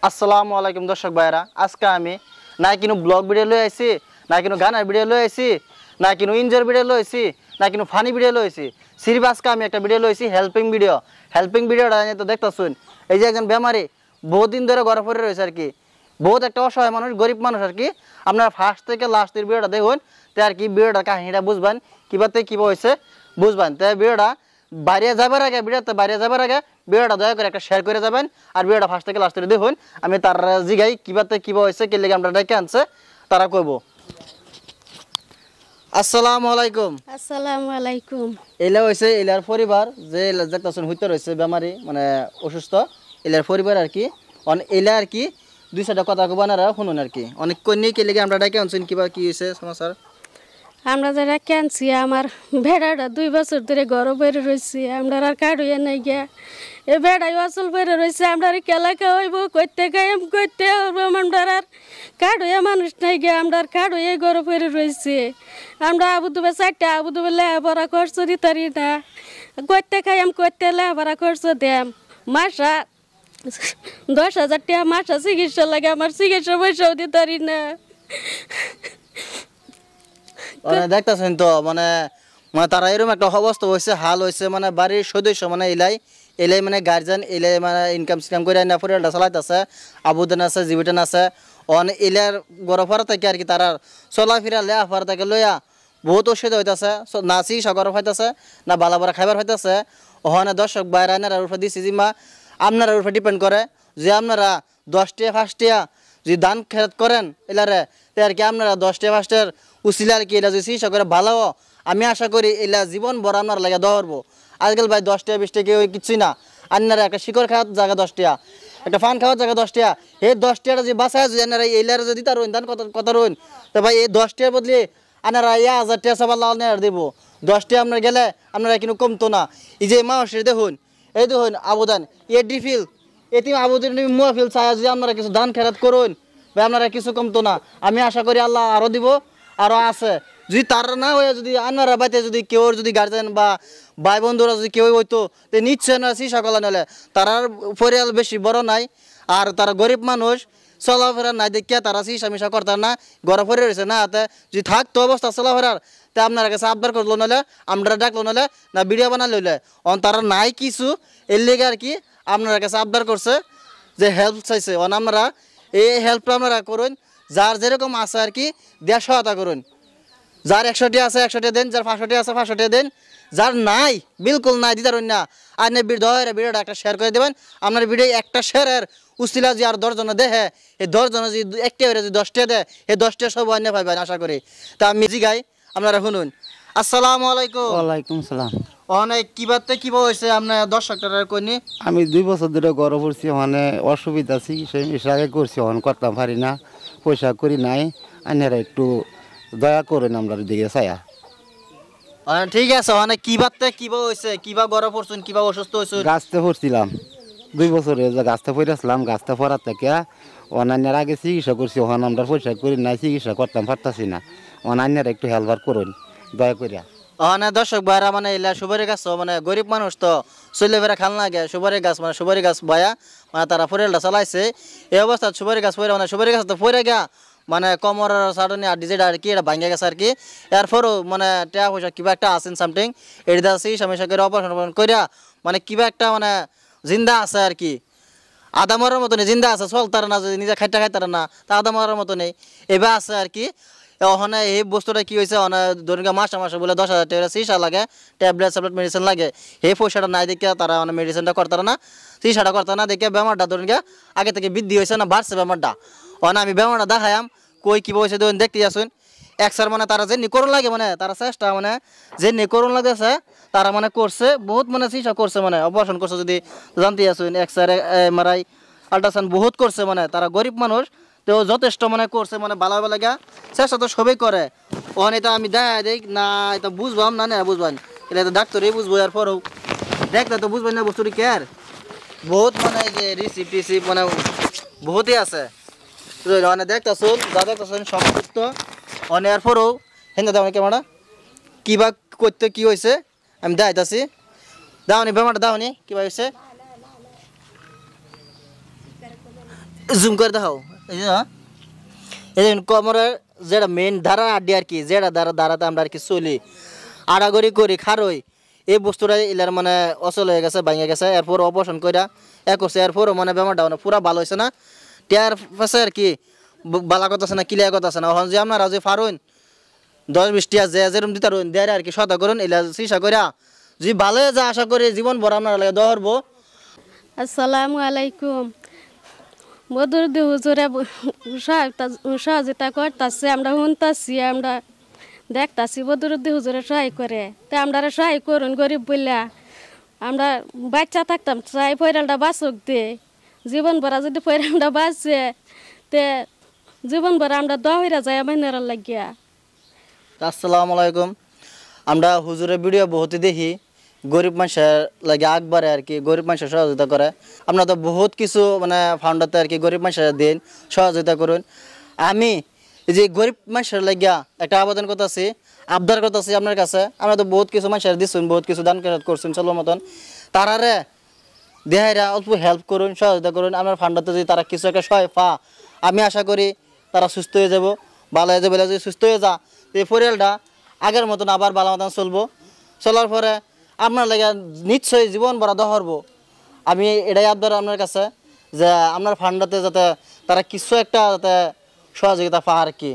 আসসালামু আলাইকুম দর্শক ভাইরা, আজকে আমি না কোনো ব্লগ ভিডিও লই আইছি, না কোনো গানের ভিডিও লই আইছি, না কোনো ইনজয়ের ভিডিও লই আইছি, না কোনো ফানি ভিডিও লই আইছি। সিরিফ আজকে আমি একটা ভিডিও লইছি হেল্পিং ভিডিওটা তো দেখতেছুন। এই যে একজন বেমারি বহুত দিন ধরে ঘরে পড়ে রয়েছে আর কি, বহুত একটা অসহায় মানুষ, গরিব মানুষ আর কি। আপনারা ফার্স্ট থেকে লাস্টের ভিডিওটা দেখুন, তো আর কি ভিডিওটার কাহিনীটা বুঝবেন, কীভাবে কীভাবে হয়েছে বুঝবেন। তো ভিডিওটা বাইরে যাবার আগে ভিডিওটা দয়া করে একটা শেয়ার করে যাবেন, আর ভিডিওটা ফার্স্ট থেকে লাস্ট থেকে দেখুন। আমি তার জিগাই কীভাবে হয়েছে, কে লেগে আমরা ডেকে আনছে তারা কইব। আসসালামু আলাইকুম। আসসালামু আলাইকুম। এলা হয়েছে এলার পরিবার, যে দেখতেছেন হইতে রয়েছে বেমারি, মানে অসুস্থ। এলার পরিবার আর কি, এলা আর কি দুই চারটা কথা বানারা শুনুন আর কি। অনেক কন্যা কে লেগে আমরা ডেকে আনছেন, কিবা কি হয়েছে সমাচার। আমরা যারা ক্যানছি আমার ভেড়াটা 2 বছর ধরে ঘরে বেড়ে রয়েছে, আমরা আর কাড়ুয়ে নাই গিয়া এ ভেড়াই অচল বেড়ে রয়েছে। আমরা কেলা খাওয়াইব করতে খাইম করতে আমরা আর কাড়ুয়ে মানুষ নাই গিয়া, আমরা আর কাড়ুয়ে ঘরে বেড়ে রয়েছে। আমরা আবুদুবে 4টা আবুদুবে লেহাপড়া খরচ দিতারি না, করতে খাইম করতে লেহাপড়া খরচ দেম। মাসা 10,000 টাকা মাসা চিকিৎসা লাগে, আমার চিকিৎসা পয়সাও দিতারি না। দেখতেছেন তো মানে মানে তারা এরকম একটা অবস্থা হয়েছে, হাল হয়েছে। মানে বাড়ির সদস্য মানে এলাই মানে গার্জেন এলাই মানে ইনকাম সিনকাম করে না পরিবারটা চালাইতেছে, আবুদান আছে, জীবিটান আছে। এলার গরফার থেকে আর কি তারা চলাফেরা লেহাফার থেকে লইয়া বহুত অসুবিধা হইতেছে, না চিকিৎসা গরফ হইতেছে, না বালা বালা খাইবার হইতেছে। ওখানে দর্শক বাইরে আনার উপরে দিচ্ছি জিম্মা আপনার উপরে ডিপেন্ড করে, যে আপনারা 10টা 5টা যদি দান খেত করেন এলারে, আর কি আপনারা 10টা 5টার উচিলা আর কি এলা যদি চিকিৎসা করে ভালো, আমি আশা করি এলা জীবন বড় আপনার লাগে দৌড়বো। আজকাল ভাই 10টা 20টা কেউ কিছুই না। আপনারা একটা শিকড় খাওয়ার জায়গা 10টা, একটা ফান খাওয়ার জায়গা 10টা, এই 10টাটা যদি বাসায় যদি আপনারা এলারে যদি তার দান কত রইন, তো ভাই এই 10টার বদলে আপনারা 1000 টাকা সবার লাল নেওয়ার দেবো। 10টা আপনার গেলে আপনারা কিন্তু কমতো না। এই যে মাসের দেখুন, এই দেখুন আবুদান ডিফিল এটি আবুদান মুয়াফিল চায়, যদি আপনারা কিছু দান খেরাত করুন ভাই আপনারা কিছু কমতো না। আমি আশা করি আল্লাহ আরও দিব, আরও আছে। যদি তারা না হয়ে যদি আপনারা বাড়িতে যদি কেউ যদি গার্জেন বা ভাই বন্ধুরা যদি কেউ হইতো, তো নিশ্চয় না চিকিৎসা করলে নলে তারার পরিয়াল বেশি বড় নাই, আর তারা গরিব মানুষ, চলাফেরা নাই দেখিয়া তারা চিকিৎসা মিশা করতার না, ঘরে পড়ে রয়েছে না হাতে। যদি থাকতো অবস্থা চলাফেরার, তা আপনার কাছে আবদার করলো নলে, আমরা ডাকলো নলে, না ভিডিও বানা লইলে তারা নাই কিছু, এর লেগে আর কি আপনার কাছে আবদার করছে যে হেল্প চাইছে। আপনারা এই হেল্পটা আপনারা করুন, যার যেরকম আছে আর কি দেওয়ার সহায়তা করুন। যার 100টা আছে 100টা দেন, যার 500টা আছে 500টা দেন, যার নাই বিলকুল নাই দিতে পারেন না। আর ভিডিওটা একটা শেয়ার করে দেবেন। আপনার ভিডিও একটা শেয়ারের উচিলা যে আর 10 জন দেখে, এই 10 জন যদি একটা যদি 10টা দেয়, এই 10টা সব অন্য পাইবেন আশা করি। তা আমি জিগাই আপনারা শুনুন। আসসালামু আলাইকুম। ওয়ালাইকুম সালাম। অনেক কিভাবে হয়েছে আপনার দর্শকটার কইনি। আমি 2 বছর ধরে গড় পড়ছি, ওখানে অসুবিধা চিকিৎসা আগে করছি, ওখানে করতাম পারি না, পয়সা করি নাই। আইনারা একটু দয়া করেন আমরা দিকে ছায়া। ঠিক আছে, অনেক কিভাবে হয়েছে, কিভাবে গড়ে পড়ছেন, কিভাবে অসুস্থ হয়েছে। গাছতে পড়ছিলাম 2 বছরে, গাছতে পড়েছিলাম, গাছতে পড়ার থেকে অন্যান্যের আগে চিকিৎসা করছি, ওখানে আমরা পয়সা করি নাই, চিকিৎসা করতাম পারতাছি না। অন্যান্যরা একটু হেল্পার করুন দয়া করিয়া। দর্শক ভাইরা মানে এলা সুপারি গাছ, মানে গরিব মানুষ তো চলে বেড়া খাল লাগে, সুপারি গাছ বয়া মানে তারা ফরিয়ালটা চালাইছে। এই অবস্থা সুপারি গাছ পড়ে, মানে সুপারি গাছ তো পড়ে গা মানে কমর সারণি আর ডিজেট আর কি এটা ভাঙ্গে গেছে আর কি। এরপরও মানে টাকা পয়সা কিবা একটা আসেন সামথিং এটা চিকিৎসা মিশা করে অপারেশন করিয়া মানে কিবা একটা মানে জিন্দা আছে আর কি, আদা মরার মতো নেই, জিন্দা আছে, চলতার না, যদি নিজে খাইতার না তা আদা মরার মতো নেই, এবার আছে আর কি। ওখানে এই বস্তুটা কি হয়েছে, ধরুন মাসে বলে 10,000 টাকা চিকিৎসা লাগে, ট্যাবলেট মেডিসিন লাগে। এই পয়সাটা নাই দেখিয়া তারা মানে মেডিসিনটা করতার না, চিকিৎসাটা করতার না দেখিয়া বেমারটা ধরুন আগে থেকে বৃদ্ধি হয়েছে না বাড়ছে বেমারটা। আমি বেমারটা দেখায়াম কই কী হয়েছে ধরুন দেখতে আসুন। এক্সার মানে তারা যে করুন লাগে, মানে তারা চেষ্টা মানে যে করুন লাগেছে তারা মানে করছে বহুত, মানে চিকিৎসা করছে, মানে অপারেশন করছে যদি জানতে আসুন। এক্সার MRI আল্ট্রাসাউন্ড বহুত করছে, মানে তারা গরিব মানুষ তো যথেষ্ট মানে করছে, মানে ভালো লাগা চেষ্টা তো সবই করে। ওখানে এটা আমি দেখা দেখ না, এটা বুঝবাম না বুঝবান, এটা তো ডাক্তারই বুঝবো। এরপরও দেখলে তো বুঝবেন না বস্তুটি কেয়ার বহুত, মানে যে রিসিপ মানে বহুতই আছে। অনেক দেখতেছুন, যা দেখতেছেন সংযুক্ত অনেক। এরপরও হেন্দা দাও ক্যামেরা কিবা করতে কি হয়েছে আমি দেখাইতেছি। দাওনি বেমারটা দাওনি কিবা হয়েছে। জুম করে দেখাও এই যে এই যে কোমরের যেটা মেন ধারা আড্ডি আর কি যেটা ধারাতে আমরা আর কি চলি আড়াগড়ি করি খারই এই বস্তুটা ইলার মানে অচল হয়ে গেছে ভাঙে গেছে এরপর অপারেশন কইরা করছে এরপরও মানে বেমারটা মানে পুরা ভালো হয়েছে না টিয়ার পাশে আর কি বালা কথা আছে না ক্লিয়ার কথা আছে না এখন যে আপনারা যে ফারুন 10-20 টিয়া যে যেরকম দিতে পারুন দেয় আর কি সদা করুন এলা চিকিৎসা কইরা যদি ভালো হয়ে যা আশা করি জীবন ভর আপনারা লাগে দহরবো। আসসালামু আলাইকুম। বদরুদ্দি হুজুরে সহযোগিতা করতেছে আমরা শুনতেছি আমরা দেখতাছি বদরুদ্দি হুজুরে সহায় করে তা আমরা সহায় করুন গরিব বললা আমরা বাচ্চা থাকতাম চাই পয়রালটা বাঁচক দে জীবন ভরা যদি পয়রালটা বাঁচে তে জীবন ভরা আমরা দহরা যাই মাইনার লাগিয়া। আসসালামু আলাইকুম। আমরা হুজুরের ভিডিও বহুত দেখি গরিব মানুষের লাগে আকবারে আর কি গরিব মানুষের সহযোগিতা করে আমরা তো বহুত কিছু মানে ফাউন্ডারতে আর কি গরিব মানুষের দিন সহযোগিতা করুন। আমি এই যে গরিব মানুষের লাগিয়া একটা আবেদন করতেছি আবদার করতেছি আপনার কাছে আমরা তো বহুত কিছু মানুষের দিচ্ছেন বহুত কিছু দান করছেন চলো মতন তারারে দেহাইরা অল্প হেল্প করুন সহযোগিতা করুন আপনার ফান্ডাতে যদি তারা কিছু একটা সহায় পা আমি আশা করি তারা সুস্থ হয়ে যাব ভালো হয়ে যাবে যদি সুস্থ হয়ে যা এই পরিয়ালটা আগের মতন আবার ভালো মতন চলবো চলার পরে আপনার লাগে নিশ্চয়ই জীবন ভরা দহরবো। আমি এটাই আবদার আপনার কাছে যে আপনার ফান্ডাতে যাতে তারা কিছু একটা যাতে সহযোগিতা পা আর কি।